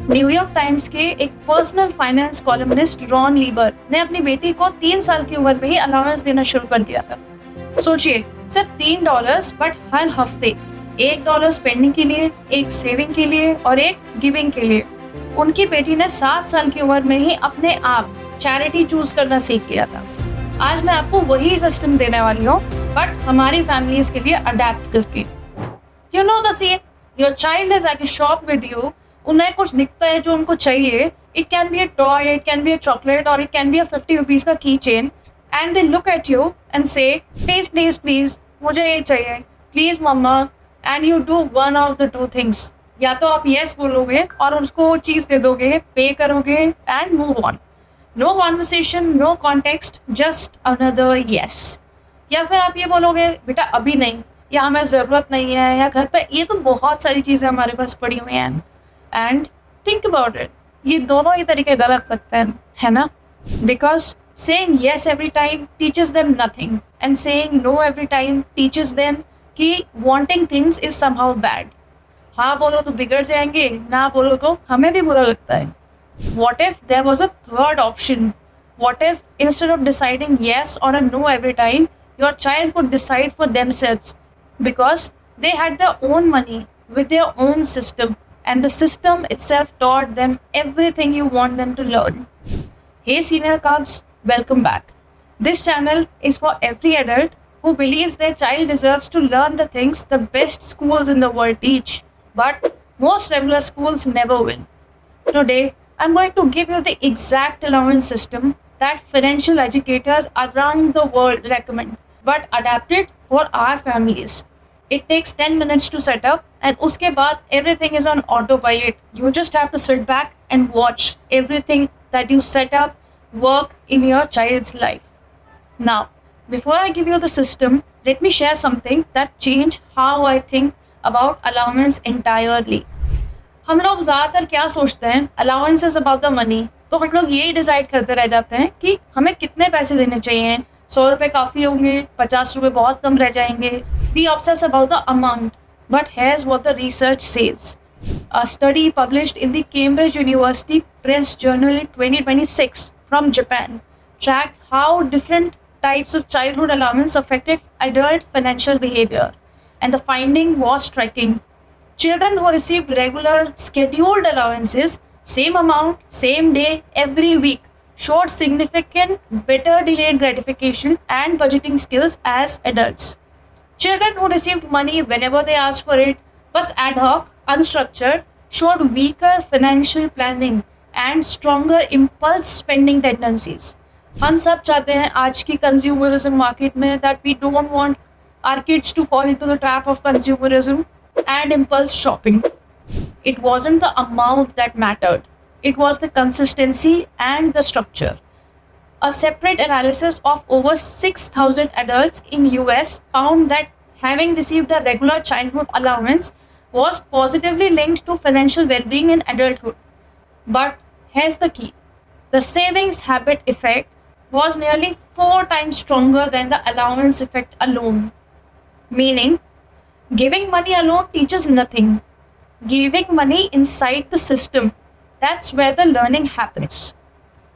New York times के एक personal finance columnist Ron लीबर ने अपनी बेटी को 3 साल की उम्र में ही अलाउंस देना शुरू कर दिया था। सोचिए, सिर्फ $3, बट हर हफ्ते $1 स्पेंडिंग के लिए, एक सेविंग के लिए और एक गिविंग के लिए। उनकी बेटी ने 7 साल की उम्र में ही अपने आप चैरिटी चूज करना सीख लिया था। आज मैं आपको वही सिस्टम देने वाली हूँ, बट हमारी फैमिलीज के लिए अडेप्ट करके। You know the scene, your child is at a shop with you, उन्हें कुछ दिखता है जो उनको चाहिए। It can be a toy, it can be a chocolate और it can be a 50 rupees का key chain, and they look at you and say please please please मुझे ये चाहिए, प्लीज मम्मा। And you do one of the two things, या तो आप yes बोलोगे और उसको वो चीज दे दोगे, पे करोगे and move on. No conversation, no context, just another yes. या फिर आप ये बोलोगे बेटा अभी नहीं, या हमें ज़रूरत नहीं है, या घर पे ये तो बहुत सारी चीज़ें हमारे पास पड़ी हुई हैं। एंड थिंक अबाउट इट, ये दोनों ही तरीके गलत लगते हैं, है ना? Because saying yes every time teaches them nothing and saying no every time teaches them कि wanting things is somehow bad. हाँ बोलो तो बिगड़ जाएंगे, ना बोलो तो हमें भी बुरा लगता है। What if there was a third option? What if instead of deciding yes or a no every time, your child could decide for themselves because they had their own money with their own system, and the system itself taught them everything you want them to learn. Hey senior cubs, welcome back. This channel is for every adult who believes their child deserves to learn the things the best schools in the world teach, but most regular schools never will. Today, I'm going to give you the exact allowance system that financial educators around the world recommend, but adapted for our families. It takes 10 minutes to set up, and uske baad everything is on autopilot. You just have to sit back and watch everything that you set up work in your child's life. Now, before I give you the system, let me share something that changed how I think about allowance entirely. हम लोग ज़्यादातर क्या सोचते हैं, allowance is about the money, तो हम लोग यही डिसाइड करते रह जाते हैं कि हमें कितने पैसे देने चाहिए। 100 रुपये काफ़ी होंगे, 50 रुपये बहुत कम रह जाएंगे। We obsess about the amount, but here's what the research says. A study published in the Cambridge University Press Journal in 2026 from Japan tracked how different types of childhood allowance affected adult financial behavior, and the finding was striking. Children who received regular scheduled allowances, same amount, same day, every week, showed significant better delayed gratification and budgeting skills as adults. Children who received money whenever they asked for it, was ad hoc, unstructured, showed weaker financial planning and stronger impulse spending tendencies. हम सब चाहते हैं आज की consumerism market में that we don't want our kids to fall into the trap of consumerism and impulse shopping. It wasn't the amount that mattered. It was the consistency and the structure. A separate analysis of over 6,000 adults in US found that having received a regular childhood allowance was positively linked to financial well-being in adulthood. But here's the key. The savings habit effect was nearly 4 times stronger than the allowance effect alone. Meaning, giving money alone teaches nothing. Giving money inside the system, that's where the learning happens.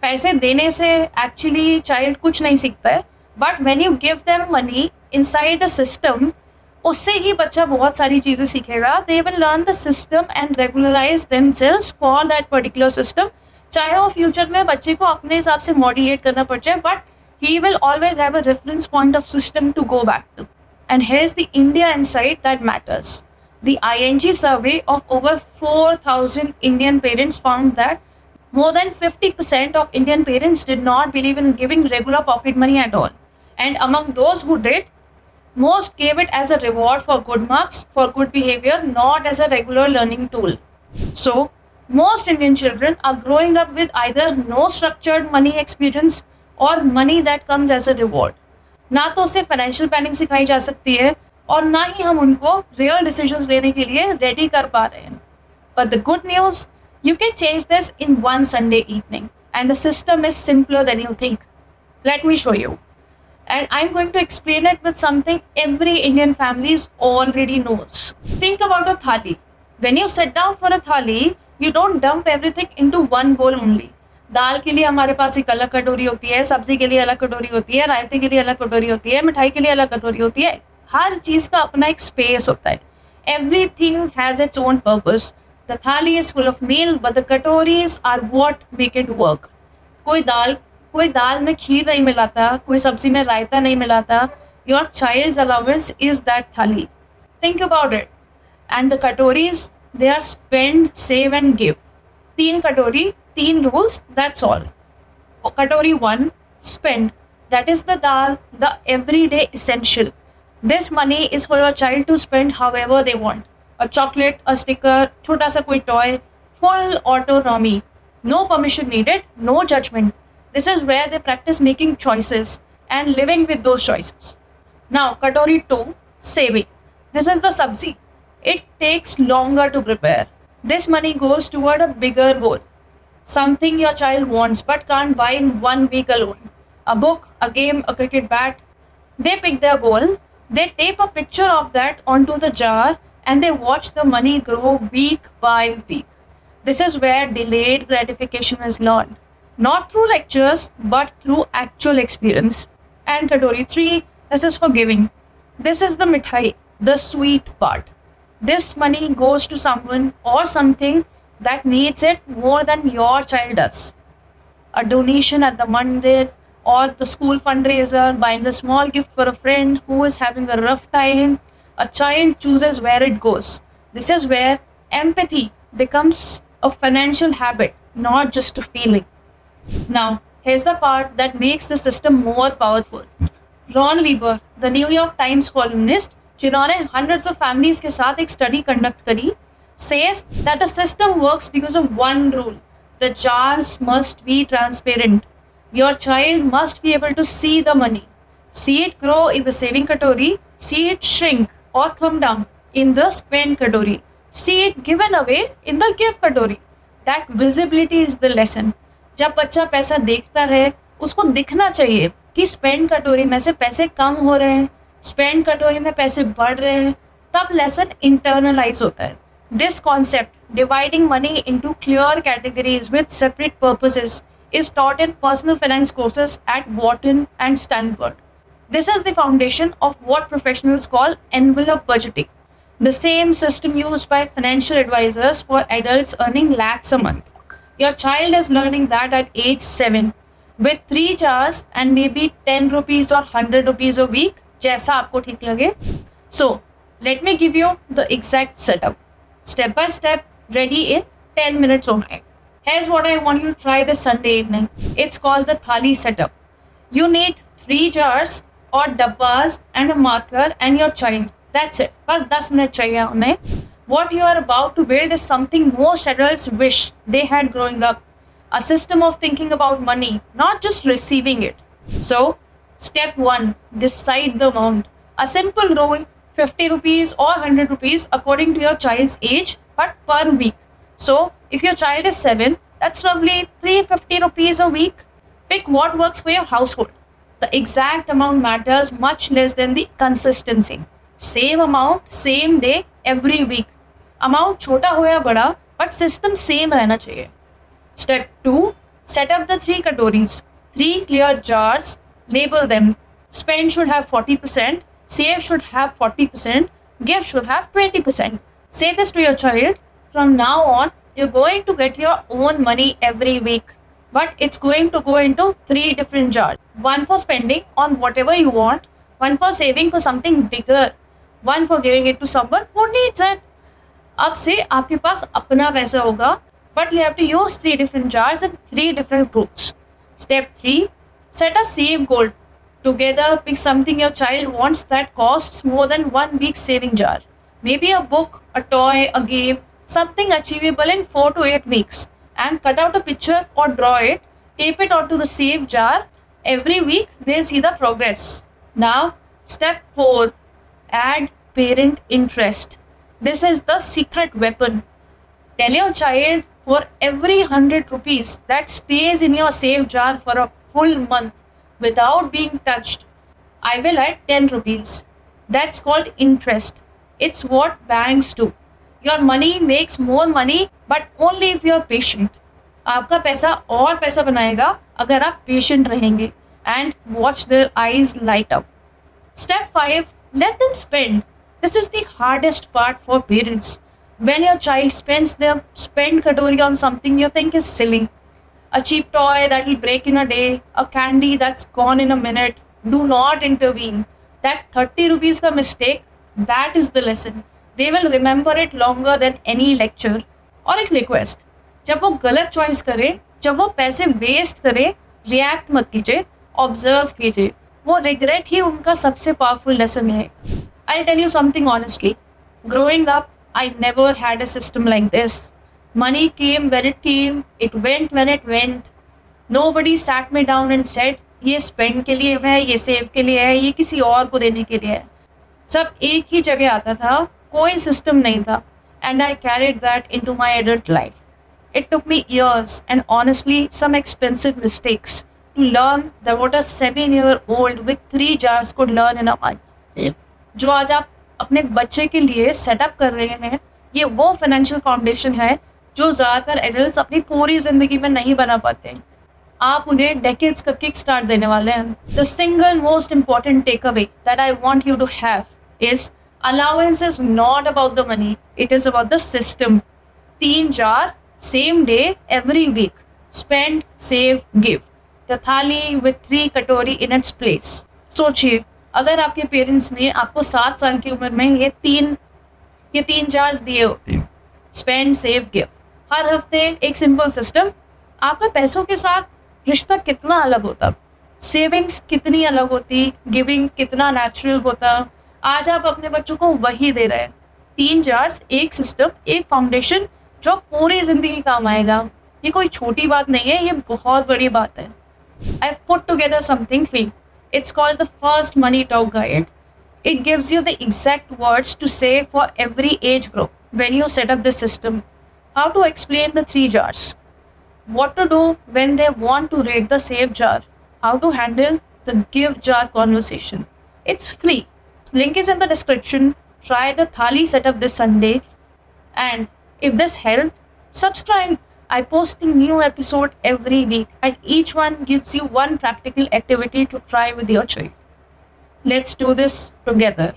पैसे देने से actually child कुछ नहीं सीखता है, but when you give them money inside a system, उससे ही बच्चा बहुत सारी चीज़ें सीखेगा. They will learn the system and regularize themselves for that particular system. चाहे वो फ्यूचर में बच्चे को अपने हिसाब से मॉड्यूलेट करना पड़ जाए, but he will always have a reference point of system to go back to. And here is the India insight that matters. The ING survey of over 4,000 Indian parents found that more than 50% of Indian parents did not believe in giving regular pocket money at all. And among those who did, most gave it as a reward for good marks, for good behavior, not as a regular learning tool. So, most Indian children are growing up with either no structured money experience or money that comes as a reward. ना तो उसे financial planning सिखाई जा सकती है और ना ही हम उनको रियल डिसीजंस लेने के लिए रेडी कर पा रहे हैं. But the good news, you can change this in one Sunday evening, and the system is simpler than you think. Let me show you. And I'm going to explain it with something every Indian family already knows. Think about a thali. When you sit down for a thali, You don't dump everything into one bowl only. दाल के लिए हमारे पास एक अलग कटोरी होती है, सब्जी के लिए अलग कटोरी होती है, रायते के लिए अलग कटोरी होती है, मिठाई के लिए अलग कटोरी होती है. हर चीज का अपना एक स्पेस होता है. Everything has its own purpose. The thali is full of meal, but the katoris are what make it work. कोई दाल कोई दाल में खीर नहीं मिलाता, कोई सब्जी में रायता नहीं मिलाता. Your child's allowance is that thali. Think about it. And the katoris, they are spend, save and give. तीन कटोरी, तीन rules, that's all. Katori 1, spend. That is the dal, the everyday essential. This money is for your child to spend however they want. A chocolate, a sticker, छोटा सा कोई toy, full autonomy. No permission needed, no judgment. This is where they practice making choices and living with those choices. Now, Katori 2, saving. This is the sabzi. It takes longer to prepare. This money goes toward a bigger goal. Something your child wants but can't buy in 1 week alone. A book, a game, a cricket bat. They pick their goal, they tape a picture of that onto the jar, and they watch the money grow week by week. This is where delayed gratification is learned. Not through lectures, but through actual experience. And Katori 3, this is for giving. This is the mithai, the sweet part. This money goes to someone or something that needs it more than your child does. A donation at the mandir or the school fundraiser, buying a small gift for a friend who is having a rough time. A child chooses where it goes. This is where empathy becomes a financial habit, not just a feeling. Now, here's the part that makes the system more powerful. Ron Lieber, the New York Times columnist, जिन्होंने hundreds of families के साथ एक study conduct करी, says that the system works because of one rule. The jars must be transparent. Your child must be able to see the money. See it grow in the saving katori, see it shrink or come down in the spend katori. See it given away in the give katori. That visibility is the lesson. जब बच्चा पैसा देखता है, उसको दिखना चाहिए कि spend कटोरी में से पैसे कम हो रहे हैं, स्पेंड कटोरी में पैसे बढ़ रहे हैं, तब लेसन इंटरनलाइज होता है. This concept, dividing money into clear categories with separate purposes, is taught in personal finance courses at Wharton and Stanford. This is the foundation of what professionals call envelope budgeting, the same system used by financial advisors for adults earning lakhs a month. Your child is learning that at age 7 with 3 jars and maybe 10 rupees or 100 rupees a week, जैसा आपको ठीक लगे. So, let me give you the exact setup. Step by step, ready in 10 minutes only. Here's what I want you to try this Sunday evening. It's called the thali setup. You need 3 jars or dabbas and a marker and your child. That's it. बस 10 minute चाहिए हमें. What you are about to build is something most adults wish they had growing up. A system of thinking about money, not just receiving it. So, step 1, decide the amount. A simple rule, 50 rupees or 100 rupees according to your child's age, but per week. So, if your child is 7, that's roughly 350 rupees a week. Pick what works for your household. The exact amount matters much less than the consistency. Same amount, same day, every week. Amount छोटा हो या बड़ा, but system same रहना चाहिए. Step 2, set up the 3 katoris, 3 clear jars, label them. Spend should have 40%, save should have 40%, give should have 20%. Say this to your child, from now on, you're going to get your own money every week, but it's going to go into 3 different jars. One for spending on whatever you want, one for saving for something bigger, one for giving it to someone who needs it. अब से आपके पास अपना पैसा होगा, but you have to use 3 different jars and 3 different groups. Step 3, set a save goal. Together, pick something your child wants that costs more than 1 week's saving jar. Maybe a book, a toy, a game, something achievable in 4 to 8 weeks. And cut out a picture or draw it, tape it onto the save jar. Every week, they'll see the progress. Now, step 4, add parent interest. This is the secret weapon. Tell your child, for every 100 rupees that stays in your save jar for a full month without being touched, I will add 10 rupees. That's called interest. It's what banks do. Your money makes more money but only if you are patient. आपका पैसा और पैसा बनाएगा अगर आप patient रहेंगे and watch their eyes light up. Step 5, let them spend. This is the hardest part for parents. When your child spends their spend katori on something you think is silly, a cheap toy that will break in a day, a candy that's gone in a minute, do not intervene. That 30 rupees ka mistake, that is the lesson. They will remember it longer than any lecture. और एक request, जब वो गलत choice करें, जब वो पैसे waste करें, रिएक्ट मत कीजिए, ऑब्जर्व कीजिए। वो रिग्रेट ही उनका सबसे पावरफुल लेसन है। I tell you something honestly, growing up I never had a system like this. Money came when it came, it went when it went. Nobody sat me down and said ये spend के लिए है, ये save के लिए है, ये किसी और को देने के लिए है। सब एक ही जगह आता था, कोई सिस्टम नहीं था, and I carried that into my adult life. It took me years and honestly some expensive mistakes to learn that what a 7-year-old with 3 jars could learn in a month. जो आज आप अपने बच्चे के लिए setup कर रहे हैं, ये वो फाइनेंशियल फाउंडेशन है जो ज़्यादातर एडल्ट्स अपनी पूरी ज़िंदगी में नहीं बना पाते हैं। आप उन्हें डेकेड्स का किक स्टार्ट देने वाले हैं। The single most important takeaway that I want you to have is allowance is not about the money, it is about the system. 3 jar, same day, every week. Spend, save, give. The thali with 3 katori in its place. सोचिए, अगर आपके parents ने आपको 7 साल की उम्र में ये तीन जार्स दिए होते, स्पेंड, सेव, गिव, हर हफ्ते एक सिंपल सिस्टम, आपका पैसों के साथ रिश्ता कितना अलग होता, सेविंग्स कितनी अलग होती, गिविंग कितना नेचुरल होता। आज आप अपने बच्चों को वही दे रहे हैं, 3 जार्स, एक सिस्टम, एक फाउंडेशन जो पूरी जिंदगी काम आएगा। ये कोई छोटी बात नहीं है, ये बहुत बड़ी बात है। I've put together something for you. It's called the First Money Talk Guide. It gives you the exact words to say for every age group when you set up this system. How to explain the 3 jars. What to do when they want to rate the save jar. How to handle the give jar conversation. It's free. Link is in the description. Try the thali setup this Sunday. And if this helped, subscribe. I post a new episode every week and each one gives you one practical activity to try with your child. Let's do this together.